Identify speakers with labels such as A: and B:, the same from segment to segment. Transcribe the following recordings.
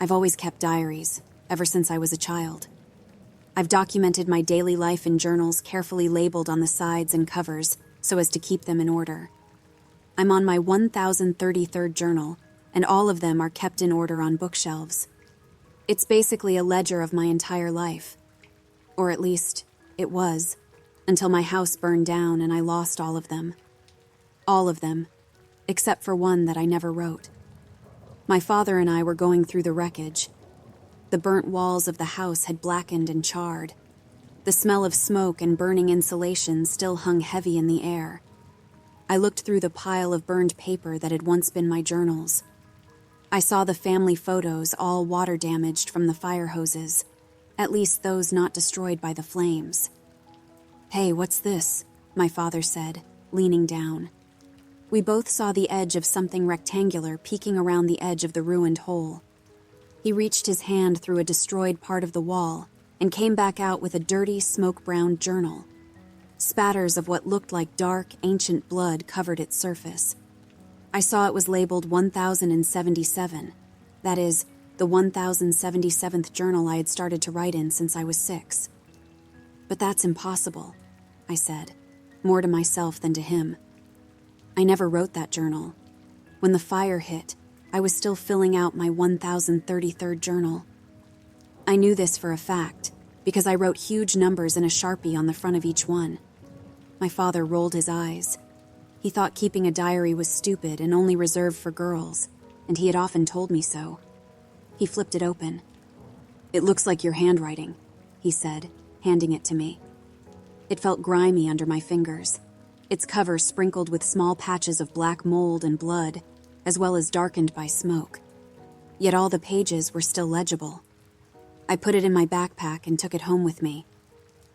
A: I've always kept diaries, ever since I was a child. I've documented my daily life in journals carefully labeled on the sides and covers so as to keep them in order. I'm on my 1033rd journal, and all of them are kept in order on bookshelves. It's basically a ledger of my entire life. Or at least, it was, until my house burned down and I lost all of them. All of them, except for one that I never wrote. My father and I were going through the wreckage. The burnt walls of the house had blackened and charred. The smell of smoke and burning insulation still hung heavy in the air. I looked through the pile of burned paper that had once been my journals. I saw the family photos all water damaged from the fire hoses, at least those not destroyed by the flames. "Hey, what's this?" my father said, leaning down. We both saw the edge of something rectangular peeking around the edge of the ruined hole. He reached his hand through a destroyed part of the wall and came back out with a dirty, smoke-brown journal. Spatters of what looked like dark, ancient blood covered its surface. I saw it was labeled 1077, that is, the 1077th journal I had started to write in since I was 6. "But that's impossible," I said, more to myself than to him. I never wrote that journal. When the fire hit, I was still filling out my 1033rd journal. I knew this for a fact, because I wrote huge numbers in a Sharpie on the front of each one. My father rolled his eyes. He thought keeping a diary was stupid and only reserved for girls, and he had often told me so. He flipped it open. "It looks like your handwriting," he said, handing it to me. It felt grimy under my fingers, its cover sprinkled with small patches of black mold and blood, as well as darkened by smoke. Yet all the pages were still legible. I put it in my backpack and took it home with me.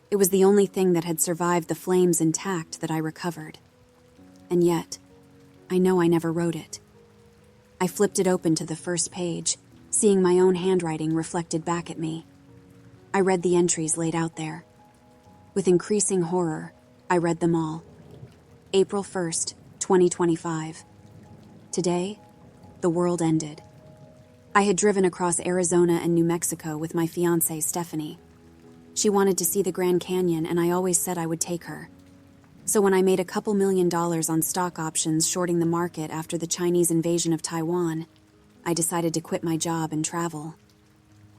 A: It was the only thing that had survived the flames intact that I recovered. And yet, I know I never wrote it. I flipped it open to the first page, seeing my own handwriting reflected back at me. I read the entries laid out there. With increasing horror, I read them all. April 1st, 2025. Today, the world ended. I had driven across Arizona and New Mexico with my fiancée, Stephanie. She wanted to see the Grand Canyon, and I always said I would take her. So when I made a couple $1 million on stock options shorting the market after the Chinese invasion of Taiwan, I decided to quit my job and travel.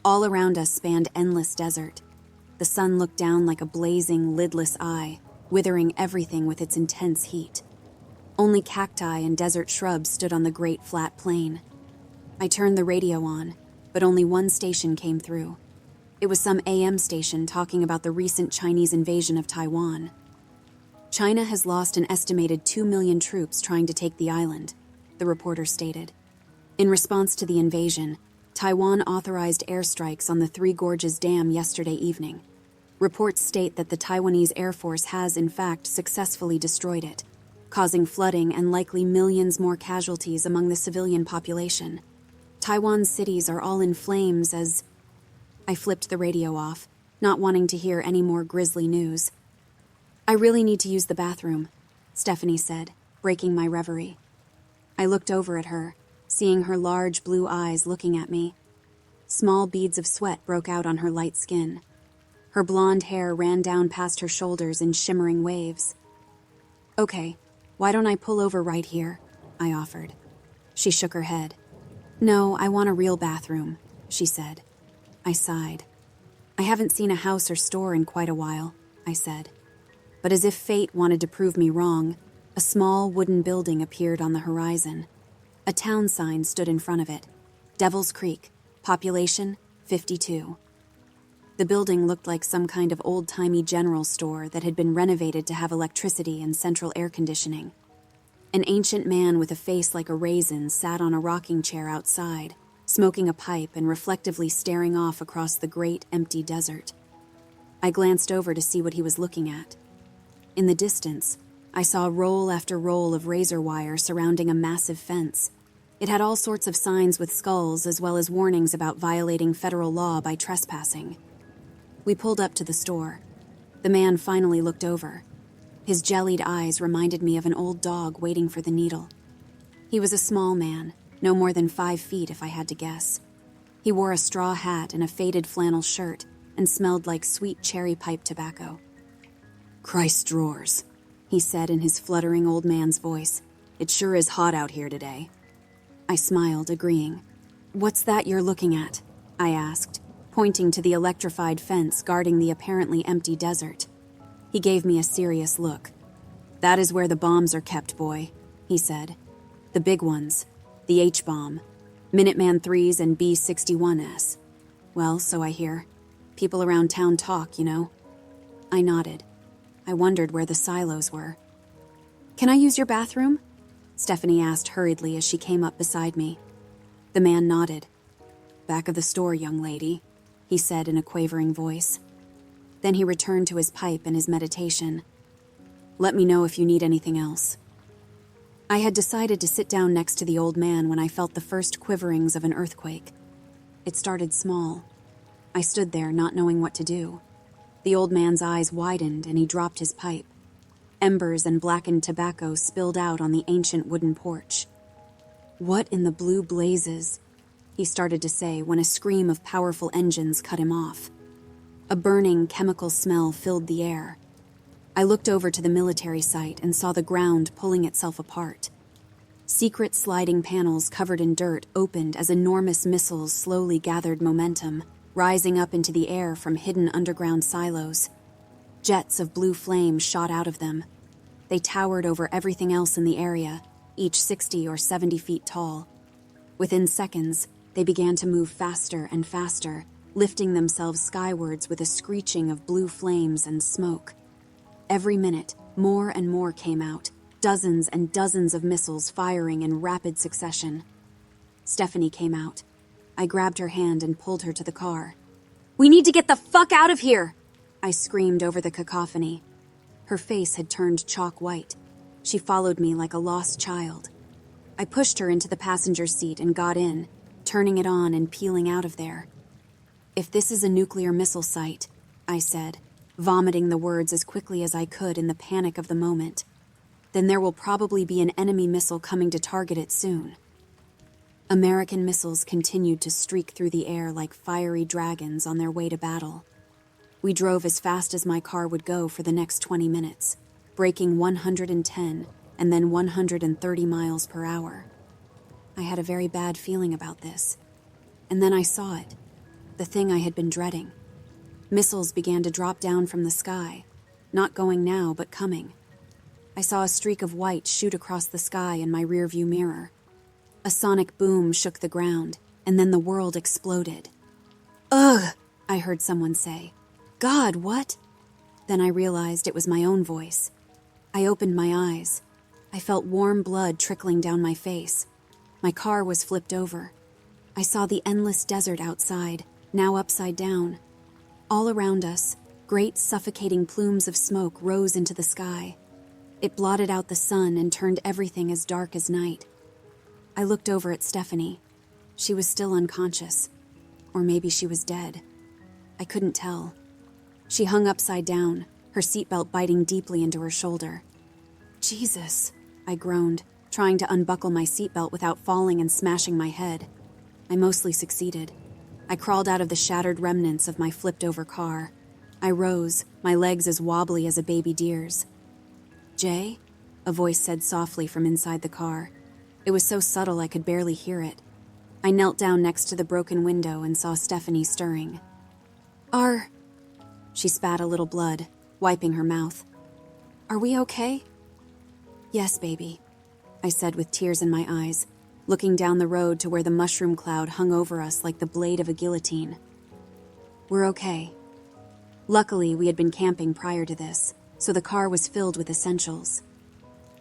A: All around us spanned endless desert. The sun looked down like a blazing, lidless eye, withering everything with its intense heat. Only cacti and desert shrubs stood on the great flat plain. I turned the radio on, but only one station came through. It was some AM station talking about the recent Chinese invasion of Taiwan. "China has lost an estimated 2 million troops trying to take the island," the reporter stated. In response to the invasion, Taiwan authorized airstrikes on the Three Gorges Dam yesterday evening. Reports state that the Taiwanese Air Force has, in fact, successfully destroyed it, causing flooding and likely millions more casualties among the civilian population. Taiwan's cities are all in flames as... I flipped the radio off, not wanting to hear any more grisly news. "I really need to use the bathroom," Stephanie said, breaking my reverie. I looked over at her, seeing her large blue eyes looking at me. Small beads of sweat broke out on her light skin. Her blonde hair ran down past her shoulders in shimmering waves. "Okay, why don't I pull over right here?" I offered. She shook her head. "No, I want a real bathroom," she said. I sighed. "I haven't seen a house or store in quite a while," I said. But as if fate wanted to prove me wrong, a small wooden building appeared on the horizon. A town sign stood in front of it. Devil's Creek, population 52. The building looked like some kind of old-timey general store that had been renovated to have electricity and central air conditioning. An ancient man with a face like a raisin sat on a rocking chair outside, smoking a pipe and reflectively staring off across the great, empty desert. I glanced over to see what he was looking at. In the distance, I saw roll after roll of razor wire surrounding a massive fence. It had all sorts of signs with skulls as well as warnings about violating federal law by trespassing. We pulled up to the store. The man finally looked over. His jellied eyes reminded me of an old dog waiting for the needle. He was a small man, no more than 5 feet if I had to guess. He wore a straw hat and a faded flannel shirt and smelled like sweet cherry pipe tobacco. "Christ drawers," he said in his fluttering old man's voice. "It sure is hot out here today." I smiled, agreeing. "What's that you're looking at?" I asked, pointing to the electrified fence guarding the apparently empty desert. He gave me a serious look. "That is where the bombs are kept, boy," he said. "The big ones. The H-bomb. Minuteman IIIs and B-61s. Well, so I hear. People around town talk, you know." I nodded. I wondered where the silos were. "Can I use your bathroom?" Stephanie asked hurriedly as she came up beside me. The man nodded. "Back of the store, young lady," he said in a quavering voice. Then he returned to his pipe and his meditation. "Let me know if you need anything else." I had decided to sit down next to the old man when I felt the first quiverings of an earthquake. It started small. I stood there, not knowing what to do. The old man's eyes widened and he dropped his pipe. Embers and blackened tobacco spilled out on the ancient wooden porch. "What in the blue blazes?" he started to say when a scream of powerful engines cut him off. A burning chemical smell filled the air. I looked over to the military site and saw the ground pulling itself apart. Secret sliding panels covered in dirt opened as enormous missiles slowly gathered momentum, rising up into the air from hidden underground silos. Jets of blue flame shot out of them. They towered over everything else in the area, each 60 or 70 feet tall. Within seconds, they began to move faster and faster, lifting themselves skywards with a screeching of blue flames and smoke. Every minute, more and more came out, dozens and dozens of missiles firing in rapid succession. Stephanie came out. I grabbed her hand and pulled her to the car. "We need to get the fuck out of here!" I screamed over the cacophony. Her face had turned chalk white. She followed me like a lost child. I pushed her into the passenger seat and got in, turning it on and peeling out of there. "If this is a nuclear missile site," I said, vomiting the words as quickly as I could in the panic of the moment, "then there will probably be an enemy missile coming to target it soon." American missiles continued to streak through the air like fiery dragons on their way to battle. We drove as fast as my car would go for the next 20 minutes, braking 110 and then 130 miles per hour. I had a very bad feeling about this. And then I saw it, the thing I had been dreading. Missiles began to drop down from the sky, not going now, but coming. I saw a streak of white shoot across the sky in my rearview mirror. A sonic boom shook the ground, and then the world exploded. "Ugh," I heard someone say. "God, what?" Then I realized it was my own voice. I opened my eyes. I felt warm blood trickling down my face. My car was flipped over. I saw the endless desert outside, now upside down. All around us, great suffocating plumes of smoke rose into the sky. It blotted out the sun and turned everything as dark as night. I looked over at Stephanie. She was still unconscious. Or maybe she was dead. I couldn't tell. She hung upside down, her seatbelt biting deeply into her shoulder. "Jesus," I groaned, trying to unbuckle my seatbelt without falling and smashing my head. I mostly succeeded. I crawled out of the shattered remnants of my flipped-over car. I rose, my legs as wobbly as a baby deer's. "Jay?" a voice said softly from inside the car. It was so subtle I could barely hear it. I knelt down next to the broken window and saw Stephanie stirring. She spat a little blood, wiping her mouth. "Are we okay?" "Yes, baby," I said with tears in my eyes, looking down the road to where the mushroom cloud hung over us like the blade of a guillotine. "We're okay." Luckily, we had been camping prior to this, so the car was filled with essentials.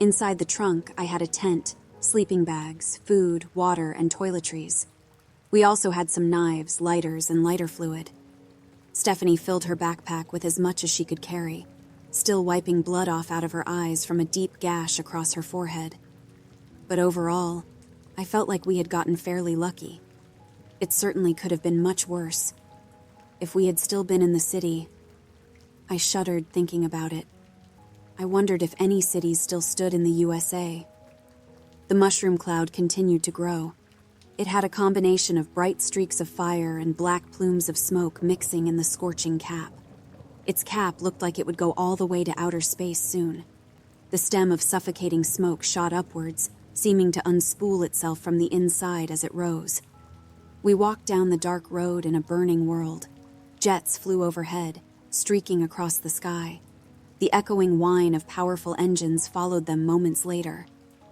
A: Inside the trunk, I had a tent, sleeping bags, food, water, and toiletries. We also had some knives, lighters, and lighter fluid. Stephanie filled her backpack with as much as she could carry, still wiping blood off out of her eyes from a deep gash across her forehead. But overall, I felt like we had gotten fairly lucky. It certainly could have been much worse. If we had still been in the city, I shuddered thinking about it. I wondered if any cities still stood in the USA. The mushroom cloud continued to grow. It had a combination of bright streaks of fire and black plumes of smoke mixing in the scorching cap. Its cap looked like it would go all the way to outer space soon. The stem of suffocating smoke shot upwards, seeming to unspool itself from the inside as it rose. We walked down the dark road in a burning world. Jets flew overhead, streaking across the sky. The echoing whine of powerful engines followed them moments later.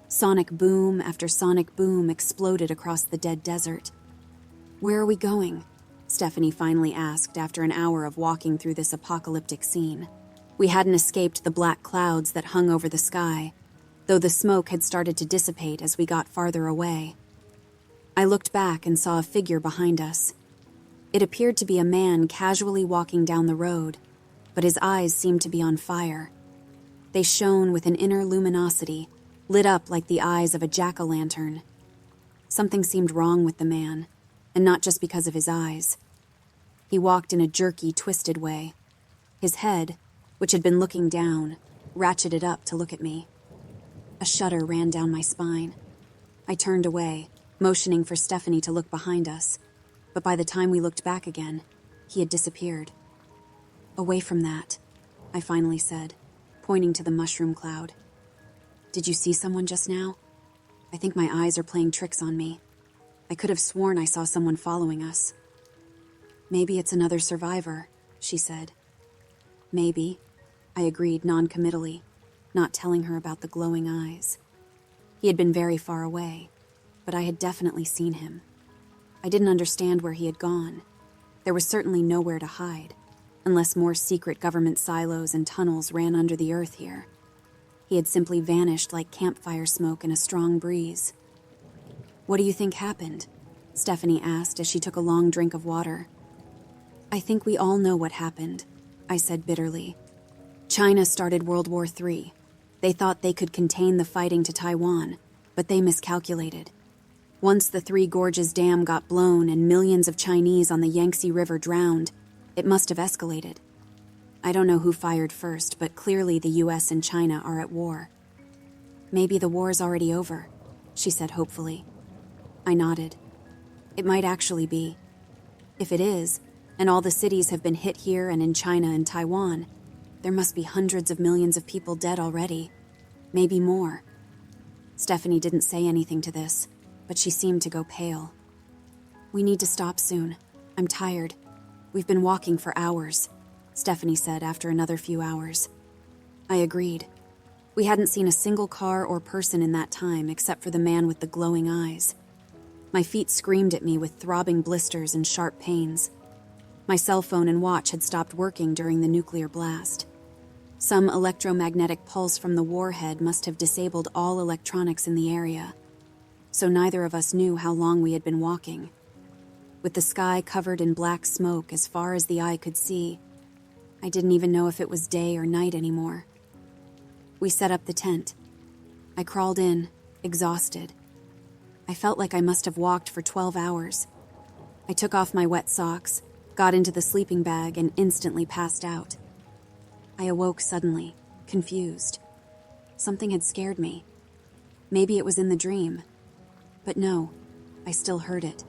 A: Sonic boom after sonic boom exploded across the dead desert. "Where are we going?" Stephanie finally asked after an hour of walking through this apocalyptic scene. We hadn't escaped the black clouds that hung over the sky, though the smoke had started to dissipate as we got farther away. I looked back and saw a figure behind us. It appeared to be a man casually walking down the road, but his eyes seemed to be on fire. They shone with an inner luminosity, lit up like the eyes of a jack-o'-lantern. Something seemed wrong with the man, and not just because of his eyes. He walked in a jerky, twisted way. His head, which had been looking down, ratcheted up to look at me. A shudder ran down my spine. I turned away, motioning for Stephanie to look behind us, but by the time we looked back again, he had disappeared. "Away from that," I finally said, pointing to the mushroom cloud. "Did you see someone just now? I think my eyes are playing tricks on me. I could have sworn I saw someone following us." "Maybe it's another survivor," she said. "Maybe," I agreed non-committally, not telling her about the glowing eyes. He had been very far away, but I had definitely seen him. I didn't understand where he had gone. There was certainly nowhere to hide, unless more secret government silos and tunnels ran under the earth here. He had simply vanished like campfire smoke in a strong breeze. "What do you think happened?" Stephanie asked as she took a long drink of water. "I think we all know what happened," I said bitterly. "China started World War III. They thought they could contain the fighting to Taiwan, but they miscalculated. Once the Three Gorges Dam got blown and millions of Chinese on the Yangtze River drowned, it must have escalated. I don't know who fired first, but clearly the US and China are at war." "Maybe the war's already over," she said hopefully. I nodded. "It might actually be. If it is, and all the cities have been hit here and in China and Taiwan, there must be hundreds of millions of people dead already. Maybe more." Stephanie didn't say anything to this, but she seemed to go pale. "We need to stop soon. I'm tired. We've been walking for hours," Stephanie said after another few hours. I agreed. We hadn't seen a single car or person in that time except for the man with the glowing eyes. My feet screamed at me with throbbing blisters and sharp pains. My cell phone and watch had stopped working during the nuclear blast. Some electromagnetic pulse from the warhead must have disabled all electronics in the area, so neither of us knew how long we had been walking. With the sky covered in black smoke as far as the eye could see, I didn't even know if it was day or night anymore. We set up the tent. I crawled in, exhausted. I felt like I must have walked for 12 hours. I took off my wet socks, got into the sleeping bag, and instantly passed out. I awoke suddenly, confused. Something had scared me. Maybe it was in the dream. But no, I still heard it.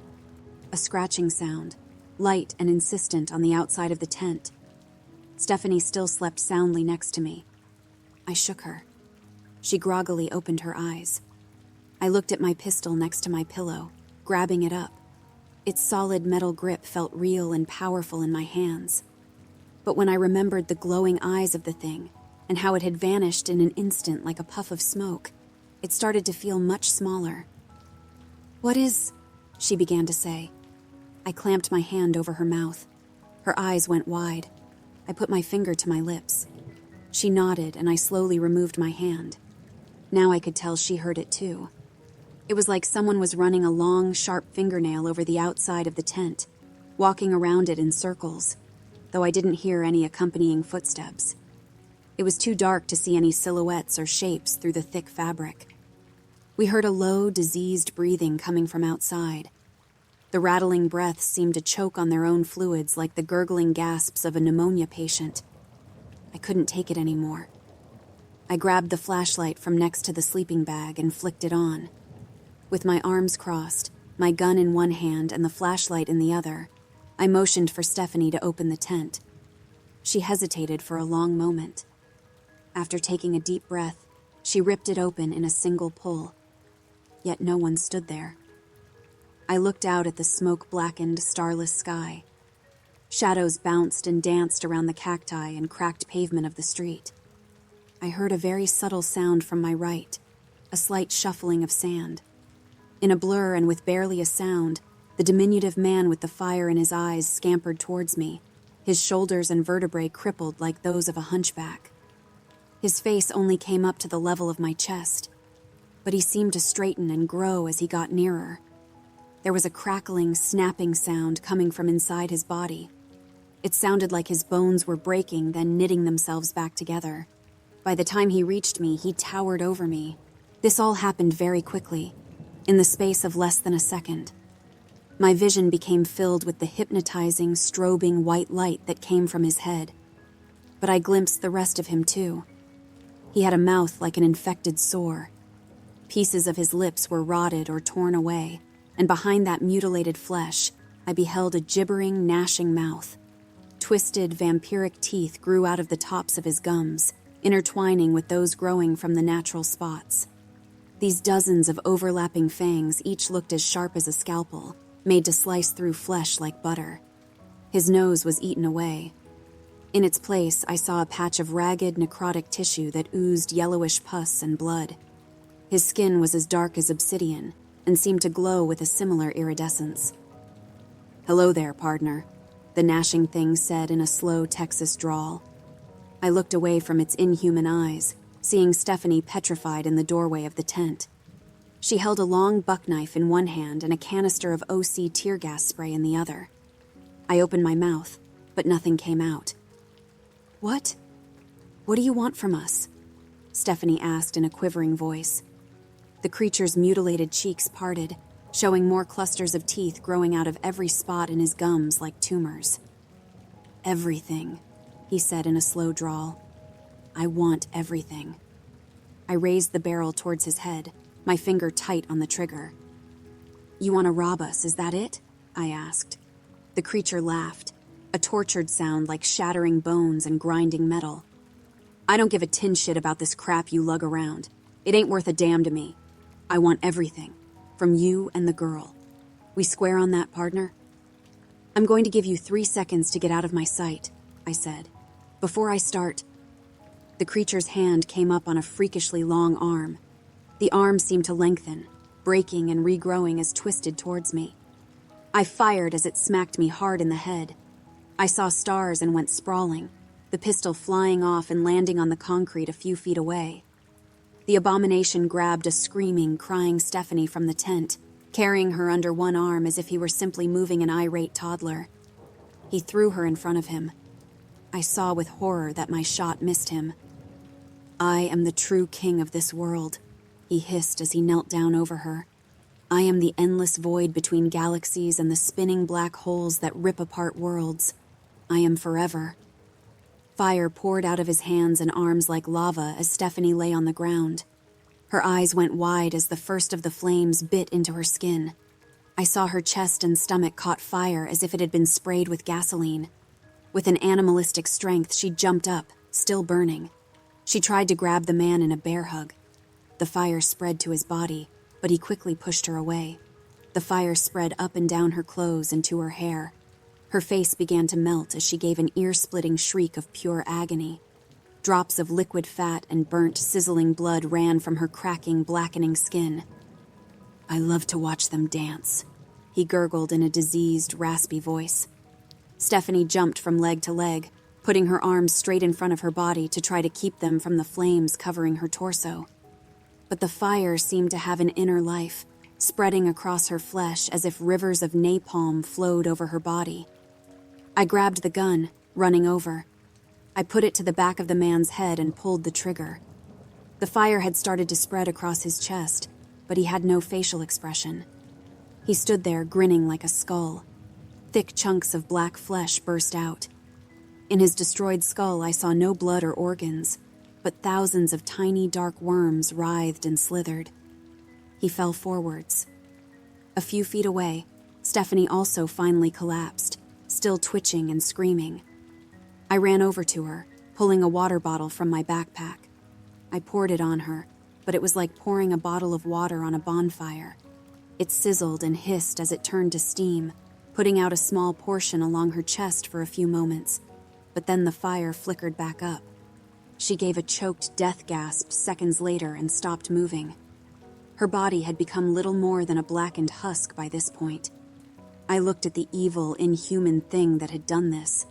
A: A scratching sound, light and insistent on the outside of the tent. Stephanie still slept soundly next to me. I shook her. She groggily opened her eyes. I looked at my pistol next to my pillow, grabbing it up. Its solid metal grip felt real and powerful in my hands. But when I remembered the glowing eyes of the thing and how it had vanished in an instant like a puff of smoke, it started to feel much smaller. "What is—" she began to say. I clamped my hand over her mouth. Her eyes went wide. I put my finger to my lips. She nodded, and I slowly removed my hand. Now I could tell she heard it too. It was like someone was running a long, sharp fingernail over the outside of the tent, walking around it in circles, though I didn't hear any accompanying footsteps. It was too dark to see any silhouettes or shapes through the thick fabric. We heard a low, diseased breathing coming from outside. The rattling breaths seemed to choke on their own fluids like the gurgling gasps of a pneumonia patient. I couldn't take it anymore. I grabbed the flashlight from next to the sleeping bag and flicked it on. With my arms crossed, my gun in one hand and the flashlight in the other, I motioned for Stephanie to open the tent. She hesitated for a long moment. After taking a deep breath, she ripped it open in a single pull. Yet no one stood there. I looked out at the smoke-blackened, starless sky. Shadows bounced and danced around the cacti and cracked pavement of the street. I heard a very subtle sound from my right, a slight shuffling of sand. In a blur and with barely a sound, the diminutive man with the fire in his eyes scampered towards me, his shoulders and vertebrae crippled like those of a hunchback. His face only came up to the level of my chest, but he seemed to straighten and grow as he got nearer. There was a crackling, snapping sound coming from inside his body. It sounded like his bones were breaking, then knitting themselves back together. By the time he reached me, he towered over me. This all happened very quickly, in the space of less than a second. My vision became filled with the hypnotizing, strobing white light that came from his head. But I glimpsed the rest of him too. He had a mouth like an infected sore. Pieces of his lips were rotted or torn away, and behind that mutilated flesh, I beheld a gibbering, gnashing mouth. Twisted, vampiric teeth grew out of the tops of his gums, intertwining with those growing from the natural spots. These dozens of overlapping fangs each looked as sharp as a scalpel, made to slice through flesh like butter. His nose was eaten away. In its place, I saw a patch of ragged, necrotic tissue that oozed yellowish pus and blood. His skin was as dark as obsidian and seemed to glow with a similar iridescence. "Hello there, partner," the gnashing thing said in a slow Texas drawl. I looked away from its inhuman eyes, seeing Stephanie petrified in the doorway of the tent. She held a long buckknife in one hand and a canister of OC tear gas spray in the other. I opened my mouth, but nothing came out. What do you want from us?" Stephanie asked in a quivering voice. The creature's mutilated cheeks parted, showing more clusters of teeth growing out of every spot in his gums like tumors. "Everything," he said in a slow drawl. "I want everything." I raised the barrel towards his head, my finger tight on the trigger. "You want to rob us, is that it?" I asked. The creature laughed, a tortured sound like shattering bones and grinding metal. "I don't give a tin shit about this crap you lug around. It ain't worth a damn to me. I want everything, from you and the girl. We square on that, partner?" "I'm going to give you 3 seconds to get out of my sight," I said. "Before I start..." The creature's hand came up on a freakishly long arm. The arm seemed to lengthen, breaking and regrowing as twisted towards me. I fired as it smacked me hard in the head. I saw stars and went sprawling, the pistol flying off and landing on the concrete a few feet away. The abomination grabbed a screaming, crying Stephanie from the tent, carrying her under one arm as if he were simply moving an irate toddler. He threw her in front of him. I saw with horror that my shot missed him. "I am the true king of this world," he hissed as he knelt down over her. "I am the endless void between galaxies and the spinning black holes that rip apart worlds. I am forever." Fire poured out of his hands and arms like lava as Stephanie lay on the ground. Her eyes went wide as the first of the flames bit into her skin. I saw her chest and stomach caught fire as if it had been sprayed with gasoline. With an animalistic strength, she jumped up, still burning. She tried to grab the man in a bear hug. The fire spread to his body, but he quickly pushed her away. The fire spread up and down her clothes and to her hair. Her face began to melt as she gave an ear-splitting shriek of pure agony. Drops of liquid fat and burnt, sizzling blood ran from her cracking, blackening skin. "I love to watch them dance," he gurgled in a diseased, raspy voice. Stephanie jumped from leg to leg, putting her arms straight in front of her body to try to keep them from the flames covering her torso. But the fire seemed to have an inner life, spreading across her flesh as if rivers of napalm flowed over her body. I grabbed the gun, running over. I put it to the back of the man's head and pulled the trigger. The fire had started to spread across his chest, but he had no facial expression. He stood there grinning like a skull. Thick chunks of black flesh burst out. In his destroyed skull, I saw no blood or organs, but thousands of tiny dark worms writhed and slithered. He fell forwards. A A few feet away, Stephanie also finally collapsed, still twitching and screaming. I ran over to her, pulling a water bottle from my backpack. I poured it on her, but it was like pouring a bottle of water on a bonfire. It sizzled and hissed as it turned to steam, putting out a small portion along her chest for a few moments, but then the fire flickered back up. She gave a choked death gasp seconds later and stopped moving. Her body had become little more than a blackened husk by this point. I looked at the evil, inhuman thing that had done this.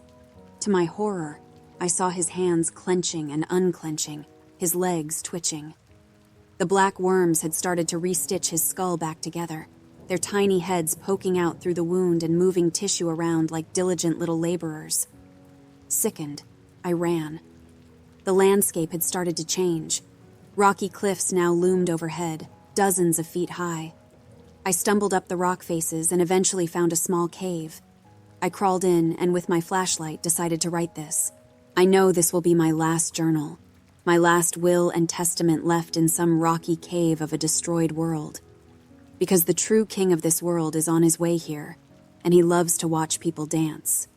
A: To my horror, I saw his hands clenching and unclenching, his legs twitching. The black worms had started to restitch his skull back together, their tiny heads poking out through the wound and moving tissue around like diligent little laborers. Sickened, I ran. The landscape had started to change. Rocky cliffs now loomed overhead, dozens of feet high. I stumbled up the rock faces and eventually found a small cave. I crawled in and with my flashlight decided to write this. I know this will be my last journal, my last will and testament left in some rocky cave of a destroyed world. Because the true king of this world is on his way here, and he loves to watch people dance.